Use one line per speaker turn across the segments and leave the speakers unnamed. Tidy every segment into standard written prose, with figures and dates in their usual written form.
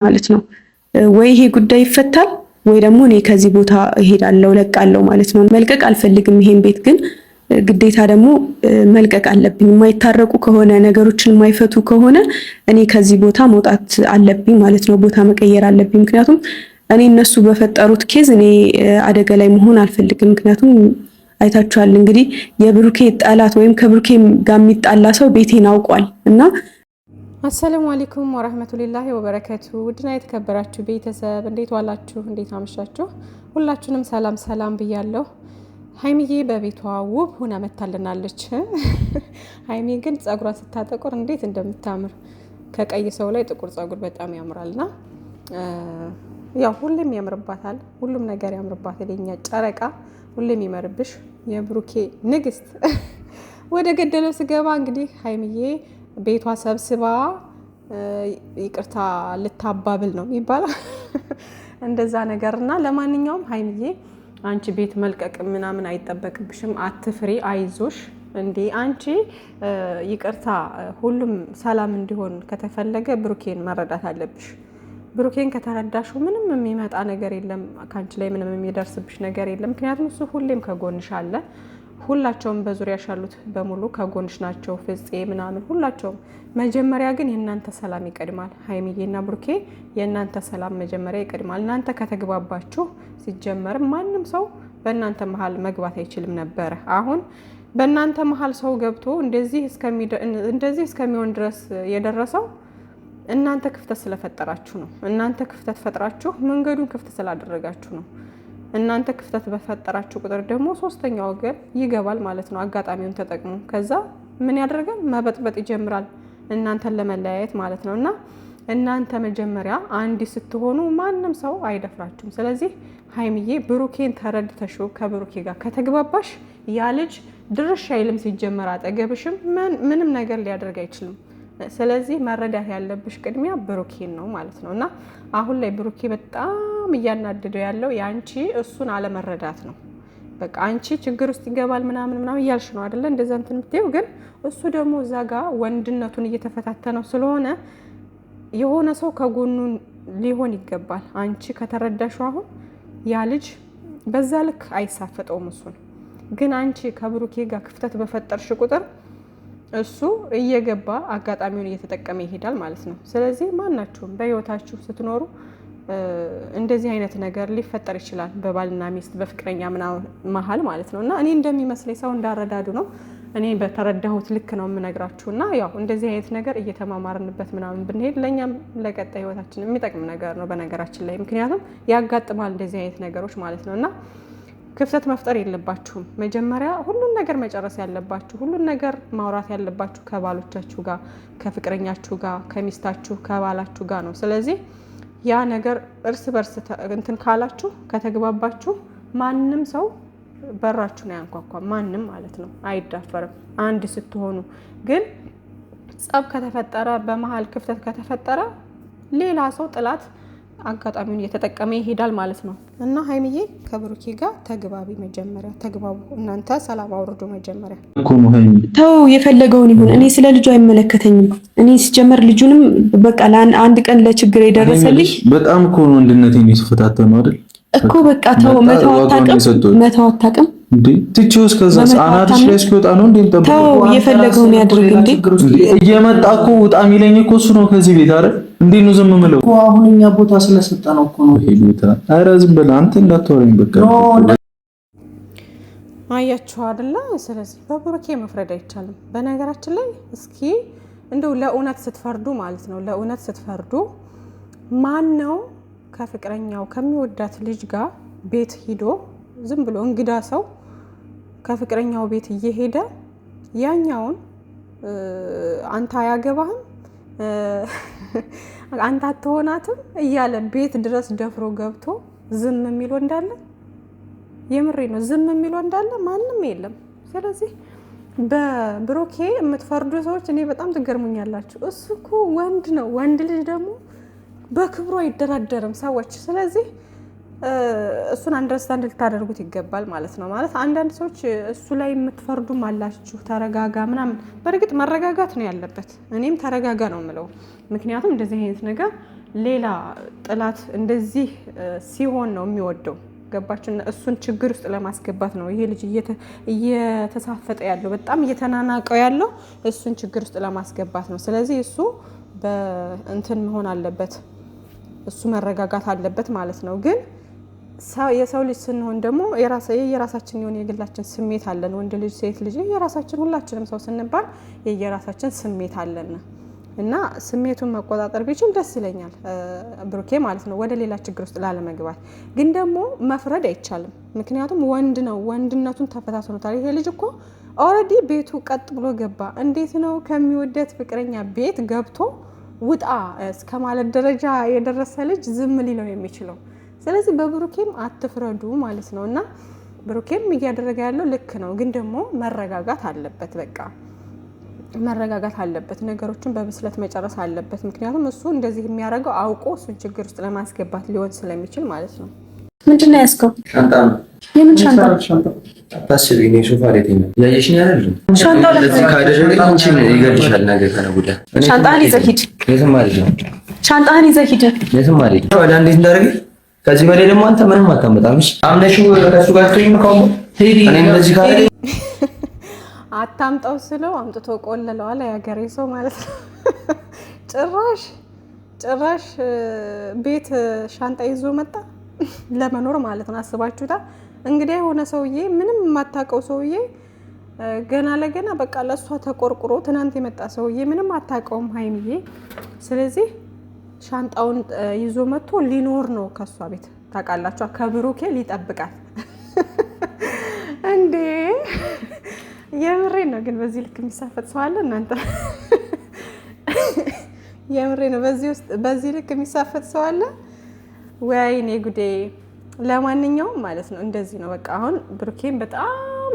ማለት ነው። ወይ ይሄ ጉዳይ ይፈታል ወይ ደግሞ እኔ ከዚህ ቦታ እሄዳለሁ ለቃለሁ ማለት ነው። መልቀቅ አልፈልግም ይሄን ቤት ግን ግዴታ ደግሞ መልቀቅ አለብኝ። የማይታረቁ ከሆነ ነገሮችን የማይፈቱ ከሆነ እኔ ከዚህ ቦታ መውጣት አለብኝ ማለት ነው። ቦታ መቀየር አለብኝ። ምክንያቱም እኔ እነሱ በፈጠሩት ኬዝ እኔ አደጋ ላይ መሆን አልፈልግም። ምክንያቱም አይታችኋል እንግዲህ የብሩኬ ጠላት ወይም ከብሩኬ ጋር የሚጣላ ሰው ቤቴን አውቋል እና
አሰላሙ አለይኩም ወራህመቱላሂ ወበረከቱ። ውድና የተከበራችሁ ቤተሰብ እንዴት ዋላችሁ? እንዴት አመሻችሁ? ሁላችሁንም ሰላም ሰላም ብያለሁ። ሀይሚዬ በቤቷ ውብ ሆና መታልናለች። ሀይሚ ግን ጸጉሯ ስታጠቁር እንዴት እንደምታምር ከቀይ ሰው ላይ ጥቁር ጸጉር በጣም ያምራልና ያው ሁሌም ያምርባታል፣ ሁሉም ነገር ያምርባታል። የኛ ጨረቃ ሁሌም ይመርብሽ የብሩኬ ንግስት። ወደ ገደለው ስገባ እንግዲህ ሀይሚዬ ቤቷ ሰብስባ ይቅርታ ልታባብል ነው የሚባለው እንደዛ ነገርና ለማንኛውም ሀይሚዬ አንቺ ቤት መልቀቅ ምናምን አይጠበቅብሽም፣ አትፍሪ፣ አይዞሽ። እንዴ አንቺ ይቅርታ ሁሉም ሰላም እንዲሆን ከተፈለገ ብሩኬን መረዳት አለብሽ። ብሩኬን ከተረዳሽው ምንም የሚመጣ ነገር የለም፣ ካንቺ ላይ ምንም የሚደርስብሽ ነገር የለም። ምክንያቱም እሱ ሁሌም ከጎንሽ አለ። ሁላቸውም በዙሪያሽ ያሉት በሙሉ ከጎንሽ ናቸው፣ ፍፄ ምናምን ሁላቸውም። መጀመሪያ ግን የእናንተ ሰላም ይቀድማል። ሀይሚዬና ብሩኬ የእናንተ ሰላም መጀመሪያ ይቀድማል። እናንተ ከተግባባችሁ ሲጀመርም ማንም ሰው በእናንተ መሀል መግባት አይችልም ነበረ። አሁን በእናንተ መሀል ሰው ገብቶ እንደዚህ እስከሚሆን ድረስ የደረሰው እናንተ ክፍተት ስለፈጠራችሁ ነው። እናንተ ክፍተት ፈጥራችሁ መንገዱን ክፍት ስላደረጋችሁ ነው። እናንተ ክፍተት በፈጠራችሁ ቁጥር ደግሞ ሶስተኛ ወገን ይገባል ማለት ነው። አጋጣሚውን ተጠቅሞ ከዛ ምን ያደርጋል? መበጥበጥ ይጀምራል፣ እናንተን ለመለያየት ማለት ነው። እና እናንተ መጀመሪያ አንድ ስትሆኑ ማንም ሰው አይደፍራችሁም። ስለዚህ ሀይሚዬ ብሩኬን ተረድተሽው ከብሩኬ ጋር ከተግባባሽ ያ ልጅ ድርሽ አይልም። ሲጀመር አጠገብሽም ምንም ነገር ሊያደርግ አይችልም። ስለዚህ መረዳት ያለብሽ ቅድሚያ ብሩኬን ነው ማለት ነው። እና አሁን ላይ ብሩኬ በጣም እያናደደው ያለው የአንቺ እሱን አለመረዳት ነው። በቃ አንቺ ችግር ውስጥ ይገባል ምናምን እያልሽ ነው አይደለ? እንደዛ እንትን የምትይው ግን እሱ ደግሞ እዛ ጋር ወንድነቱን እየተፈታተነው ስለሆነ የሆነ ሰው ከጎኑ ሊሆን ይገባል። አንቺ ከተረዳሽው አሁን ያ ልጅ በዛ ልክ አይሳፈጠውም እሱን። ግን አንቺ ከብሩኬ ጋር ክፍተት በፈጠርሽ ቁጥር እሱ እየገባ አጋጣሚውን እየተጠቀመ ይሄዳል ማለት ነው። ስለዚህ ማናችሁም በህይወታችሁ ስትኖሩ እንደዚህ አይነት ነገር ሊፈጠር ይችላል፣ በባልና ሚስት በፍቅረኛ ምናምን መሀል ማለት ነው። እና እኔ እንደሚመስለኝ ሰው እንዳረዳዱ ነው። እኔ በተረዳሁት ልክ ነው የምነግራችሁና ያው እንደዚህ አይነት ነገር እየተማማርንበት ምናምን ብንሄድ ለኛም ለቀጣይ ህይወታችን የሚጠቅም ነገር ነው በነገራችን ላይ። ምክንያቱም ያጋጥማል እንደዚህ አይነት ነገሮች ማለት ነውና ክፍተት መፍጠር የለባችሁም። መጀመሪያ ሁሉን ነገር መጨረስ ያለባችሁ፣ ሁሉን ነገር ማውራት ያለባችሁ ከባሎቻችሁ ጋር፣ ከፍቅረኛችሁ ጋር፣ ከሚስታችሁ ከባላችሁ ጋር ነው። ስለዚህ ያ ነገር እርስ በርስ እንትን ካላችሁ ከተግባባችሁ ማንም ሰው በራችሁን አያንኳኳም፣ ማንም ማለት ነው አይዳፈርም። አንድ ስትሆኑ ግን ጸብ ከተፈጠረ በመሀል ክፍተት ከተፈጠረ ሌላ ሰው ጥላት አጋጣሚውን እየተጠቀመ ይሄዳል ማለት ነው። እና ሀይሚዬ ከብሩኬ ጋር ተግባቢ፣ መጀመሪያ ተግባቡ። እናንተ ሰላም አውርዱ መጀመሪያ።
ተው የፈለገውን ይሁን፣ እኔ ስለ ልጁ አይመለከተኝም። እኔ ሲጀመር ልጁንም በቃ ለአንድ ቀን ለችግር የደረሰልኝ
በጣም እኮ ነው ወንድነቴን የተፈታተነው አይደል
እኮ በቃ ተው፣ መተው አታውቅም
እንዴ? ትቼው እስከዛ አናትሽ ላይ እስኪወጣ ነው እንዴ?
ተው የፈለገውን ያድርግ እንዴ?
እየመጣ እኮ ውጣ የሚለኝ እኮ እሱ ነው ከዚህ ቤት አይደል? እንዴት ነው ዝም የምለው?
አሁን እኛ ቦታ ስለሰጠነው እኮ ነው
ይሄ ቦታ። ኧረ ዝም በል አንተ እንዳታወራኝ በቃ።
አያችሁ አይደለ? ስለዚህ በብሩኬ መፍረድ አይቻልም። በነገራችን ላይ እስኪ እንደው ለእውነት ስትፈርዱ ማለት ነው፣ ለእውነት ስትፈርዱ ማን ነው ከፍቅረኛው ከሚወዳት ልጅ ጋር ቤት ሂዶ ዝም ብሎ እንግዳ ሰው ከፍቅረኛው ቤት እየሄደ ያኛውን አንተ አያገባህም አንተ አትሆናትም እያለ ቤት ድረስ ደፍሮ ገብቶ ዝም የሚለው እንዳለ የምሬ ነው፣ ዝም የሚለው እንዳለ ማንም የለም። ስለዚህ በብሩኬ የምትፈርዱ ሰዎች እኔ በጣም ትገርሙኛላችሁ። እሱ እኮ ወንድ ነው፣ ወንድ ልጅ ደግሞ በክብሩ አይደራደርም ሰዎች። ስለዚህ እሱን አንደርስታንድ ልታደርጉት ይገባል ማለት ነው። ማለት አንዳንድ ሰዎች እሱ ላይ የምትፈርዱም አላችሁ፣ ተረጋጋ ምናምን። በእርግጥ መረጋጋት ነው ያለበት። እኔም ተረጋጋ ነው የምለው። ምክንያቱም እንደዚህ አይነት ነገር ሌላ ጥላት እንደዚህ ሲሆን ነው የሚወደው። ገባችሁ? እሱን ችግር ውስጥ ለማስገባት ነው ይሄ ልጅ እየተሳፈጠ ያለው፣ በጣም እየተናናቀው ያለው እሱን ችግር ውስጥ ለማስገባት ነው። ስለዚህ እሱ በእንትን መሆን አለበት፣ እሱ መረጋጋት አለበት ማለት ነው። ግን የሰው ልጅ ስንሆን ደግሞ የራሳችን የሆነ የግላችን ስሜት አለን። ወንድ ልጅ፣ ሴት ልጅ፣ የራሳችን ሁላችንም ሰው ስንባል የራሳችን ስሜት አለን እና ስሜቱን መቆጣጠር ቢችል ደስ ይለኛል ብሩኬ ማለት ነው፣ ወደ ሌላ ችግር ውስጥ ላለመግባት። ግን ደግሞ መፍረድ አይቻልም፣ ምክንያቱም ወንድ ነው፣ ወንድነቱን ተፈታትኖታል። ይሄ ልጅ እኮ ኦልሬዲ ቤቱ ቀጥ ብሎ ገባ። እንዴት ነው ከሚወደት ፍቅረኛ ቤት ገብቶ ውጣ እስከ ማለት ደረጃ የደረሰ ልጅ ዝም ሊለው የሚችለው? ስለዚህ በብሩኬም አትፍረዱ ማለት ነው። እና ብሩኬም እያደረገ ያለው ልክ ነው፣ ግን ደግሞ መረጋጋት አለበት። በቃ መረጋጋት አለበት፣ ነገሮችን በብስለት መጨረስ አለበት። ምክንያቱም እሱ እንደዚህ የሚያደርገው አውቆ እሱን ችግር ውስጥ ለማስገባት ሊሆን ስለሚችል ማለት ነው።
ምንድን ነው ያዝከው?
ሻንጣ ነው።
የምን ሻንጣ?
አታስቢ፣ እኔ ሶፋ ላይ ተኛ ያየሽኝ አይደል?
ሻንጣው
ለዚህ ካደረገ አንቺን ይገልሻል። ነገር ከነጉዳ
ሻንጣህን ይዘህ ሂድ።
የትም አልሄድም።
ሻንጣህን ይዘህ ሂድ።
የትም አልሄድም። ወደ እንዴት እንዳደረገ ከዚህ በላይ ደግሞ አንተ ምንም አታመጣም። እሺ አምነሽው ከእሱ ጋር ትይም ካው ሄዲ እኔ እንደዚህ ካለ
አታምጣው ስለው አምጥቶ ቆለለዋል። ያገሬ ሰው ማለት ነው። ጭራሽ ቤት ሻንጣ ይዞ መጣ ለመኖር ማለት ነው። አስባችሁታ እንግዲህ የሆነ ሰውዬ፣ ምንም የማታውቀው ሰውዬ ገና ለገና በቃ ለእሷ ተቆርቁሮ ትናንት የመጣ ሰውዬ ምንም አታውቀውም ሀይሚዬ። ስለዚህ ሻንጣውን ይዞ መጥቶ ሊኖር ነው ከሷ ቤት። ታውቃላችሁ፣ ከብሩኬ ሊጠብቃት እንዴ! የምሬ ነው። ግን በዚህ ልክ የሚሳፈጥ ሰው አለ እናንተ? የምሬ ነው። በዚህ ልክ የሚሳፈጥ ሰው አለ? ወይኔ ጉዴ! ለማንኛውም ማለት ነው እንደዚህ ነው በቃ። አሁን ብሩኬን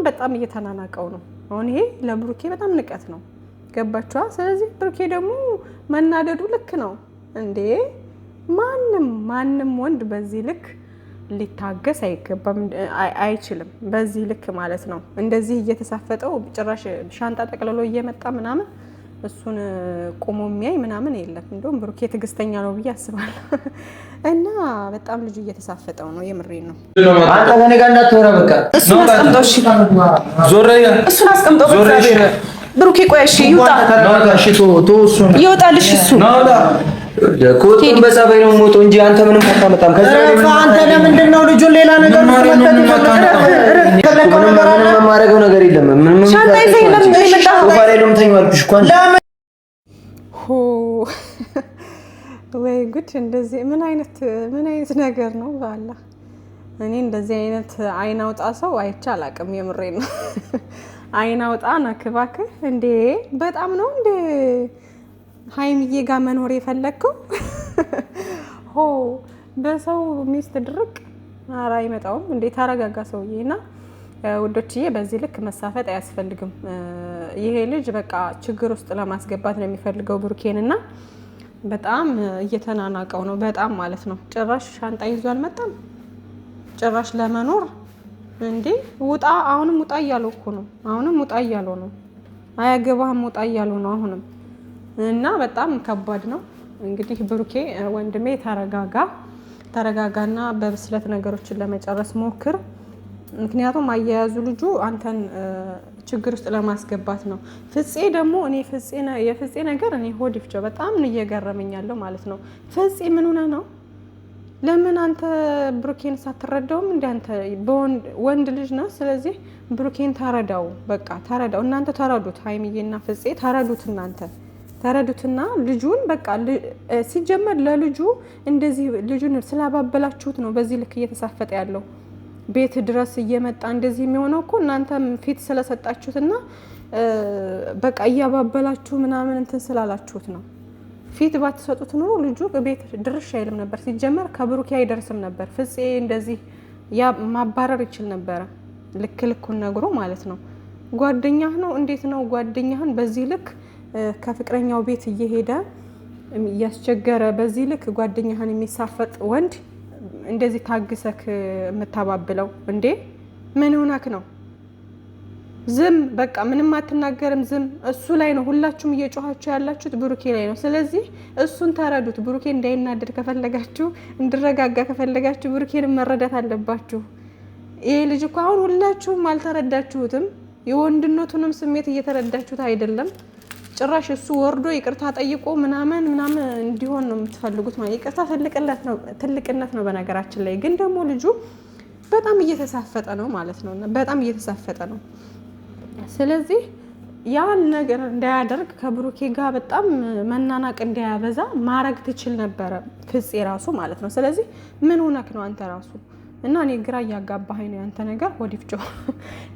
በጣም እየተናናቀው ነው። አሁን ይሄ ለብሩኬ በጣም ንቀት ነው። ገባችኋ? ስለዚህ ብሩኬ ደግሞ መናደዱ ልክ ነው እንዴ! ማንም ወንድ በዚህ ልክ ሊታገስ አይገባም፣ አይችልም። በዚህ ልክ ማለት ነው እንደዚህ እየተሳፈጠው ጭራሽ ሻንጣ ጠቅልሎ እየመጣ ምናምን እሱን ቆሞ የሚያይ ምናምን የለም። እንደውም ብሩኬ ትዕግስተኛ ነው ብዬ አስባለሁ። እና በጣም ልጁ እየተሳፈጠው ነው። የምሬን ነው።
አንተ ከኔ ጋር እንዳትወራ በቃ።
እሱን አስቀምጠው። እሺ
ዞር ያ
እሱን አስቀምጠው። ብሩኬ ቆይ እሺ ይውጣ።
እሺ እሱን
ይወጣልሽ። እሱ
ኮቱን በጸባይ ነው ሞቶ እንጂ አንተ ምንም አታመጣም። ከዛ
አንተ ለምንድን ነው ልጁን ሌላ ነገር
የማደርገው ነገር የለም። ምንም
ሻንጣ ይዘህ ለምን የመጣኸው?
ሶፋ ላይ ነው የምተኛው አልኩሽ እኮ።
ወይ ጉድ! እንደዚህ ምን አይነት ነገር ነው ባላ። እኔ እንደዚህ አይነት አይን አውጣ ሰው አይቼ አላውቅም። የምሬን ነው። አይን አውጣ ነክባክ እንዴ! በጣም ነው እንዴ ሀይሚዬ ጋር መኖር የፈለግከው? ሆ በሰው ሚስት ድርቅ ኧረ አይመጣውም እንዴ! ተረጋጋ ሰውዬ። እና ውዶችዬ በዚህ ልክ መሳፈጥ አያስፈልግም። ይሄ ልጅ በቃ ችግር ውስጥ ለማስገባት ነው የሚፈልገው ብሩኬን እና በጣም እየተናናቀው ነው። በጣም ማለት ነው። ጭራሽ ሻንጣ ይዞ አልመጣም። ጭራሽ ለመኖር እንዴ ውጣ! አሁንም ውጣ እያለው እኮ ነው። አሁንም ውጣ እያለው ነው። አያገባህም ውጣ እያለው ነው አሁንም። እና በጣም ከባድ ነው። እንግዲህ ብሩኬ ወንድሜ ተረጋጋና በብስለት ነገሮችን ለመጨረስ ሞክር። ምክንያቱም አያያዙ ልጁ አንተን ችግር ውስጥ ለማስገባት ነው። ፍፄ ደግሞ የፍፄ ነገር እኔ ሆድ ይፍጀው በጣም እየገረመኝ ያለው ማለት ነው። ፍፄ ምን ሆነ ነው? ለምን አንተ ብሩኬን ሳትረዳውም? እንደ አንተ ወንድ ልጅ ነው። ስለዚህ ብሩኬን ተረዳው፣ በቃ ተረዳው። እናንተ ተረዱት፣ ሀይሚዬና ፍፄ ተረዱት። እናንተ ተረዱትና ልጁን በቃ ሲጀመር ለልጁ እንደዚህ ልጁን ስላባበላችሁት ነው በዚህ ልክ እየተሳፈጠ ያለው። ቤት ድረስ እየመጣ እንደዚህ የሚሆነው እኮ እናንተም ፊት ስለሰጣችሁትና በቃ እያባበላችሁ ምናምን እንትን ስላላችሁት ነው። ፊት ባትሰጡት ኑሮ ልጁ ቤት ድርሽ አይልም ነበር። ሲጀመር ከብሩኬ አይደርስም ነበር። ፍፄ እንደዚህ ማባረር ይችል ነበረ፣ ልክ ልኩን ነግሮ ማለት ነው። ጓደኛህ ነው፣ እንዴት ነው ጓደኛህን በዚህ ልክ ከፍቅረኛው ቤት እየሄደ እያስቸገረ በዚህ ልክ ጓደኛህን የሚሳፈጥ ወንድ እንደዚህ ታግሰክ የምታባብለው እንዴ? ምን ሆነክ ነው ዝም በቃ ምንም አትናገርም ዝም እሱ ላይ ነው ሁላችሁም እየጮሃችሁ ያላችሁት ብሩኬ ላይ ነው ስለዚህ እሱን ተረዱት ብሩኬ እንዳይናደድ ከፈለጋችሁ እንድረጋጋ ከፈለጋችሁ ብሩኬን መረዳት አለባችሁ ይሄ ልጅ እኮ አሁን ሁላችሁም አልተረዳችሁትም የወንድነቱንም ስሜት እየተረዳችሁት አይደለም ጭራሽ እሱ ወርዶ ይቅርታ ጠይቆ ምናምን እንዲሆን ነው የምትፈልጉት ማለት ይቅርታ ትልቅነት ነው በነገራችን ላይ ግን ደግሞ ልጁ በጣም እየተሳፈጠ ነው ማለት ነው በጣም እየተሳፈጠ ነው ስለዚህ ያን ነገር እንዳያደርግ ከብሩኬ ጋር በጣም መናናቅ እንዳያበዛ ማረግ ትችል ነበር ፍፄ ራሱ ማለት ነው ስለዚህ ምን ሆነክ ነው አንተ ራሱ እና እኔ ግራ ያጋባኸኝ ነው ያንተ ነገር ወዲፍጮ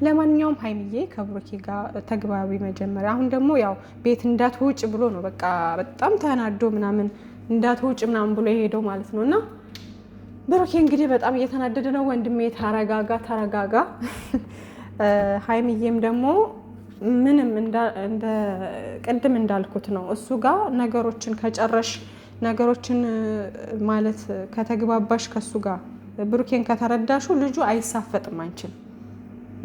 ለማንኛውም ሃይሚዬ ከብሩኬ ጋር ተግባቢ መጀመሪያ አሁን ደግሞ ያው ቤት እንዳትውጭ ብሎ ነው በቃ በጣም ተናዶ ምናምን እንዳትውጭ ምናምን ብሎ ይሄደው ማለት ነውና ብሩኬ እንግዲህ በጣም እየተናደደ ነው ወንድሜ ተረጋጋ ሃይሚዬም ደግሞ ምንም እንደ ቅድም እንዳልኩት ነው እሱ ጋር ነገሮችን ከጨረሽ ነገሮችን ማለት ከተግባባሽ ከሱ ጋር ብሩኬን ከተረዳሹ ልጁ አይሳፈጥም አንቺን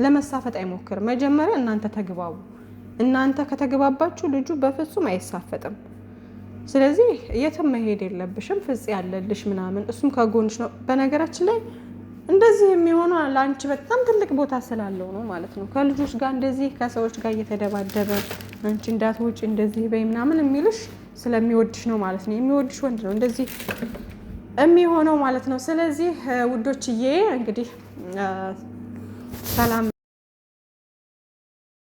ለመሳፈጥ አይሞክር መጀመሪያ እናንተ ተግባቡ እናንተ ከተግባባችሁ ልጁ በፍጹም አይሳፈጥም ስለዚህ የትም መሄድ የለብሽም ፍፄ ያለልሽ ምናምን እሱም ከጎንሽ ነው በነገራችን ላይ እንደዚህ የሚሆነው ለአንቺ በጣም ትልቅ ቦታ ስላለው ነው ማለት ነው ከልጆች ጋር እንደዚህ ከሰዎች ጋር እየተደባደበ አንቺ እንዳትውጪ እንደዚህ በይ ምናምን የሚልሽ ስለሚወድሽ ነው ማለት ነው የሚወድሽ ወንድ ነው እንደዚህ የሚሆነው ማለት ነው ስለዚህ ውዶችዬ እንግዲህ ሰላም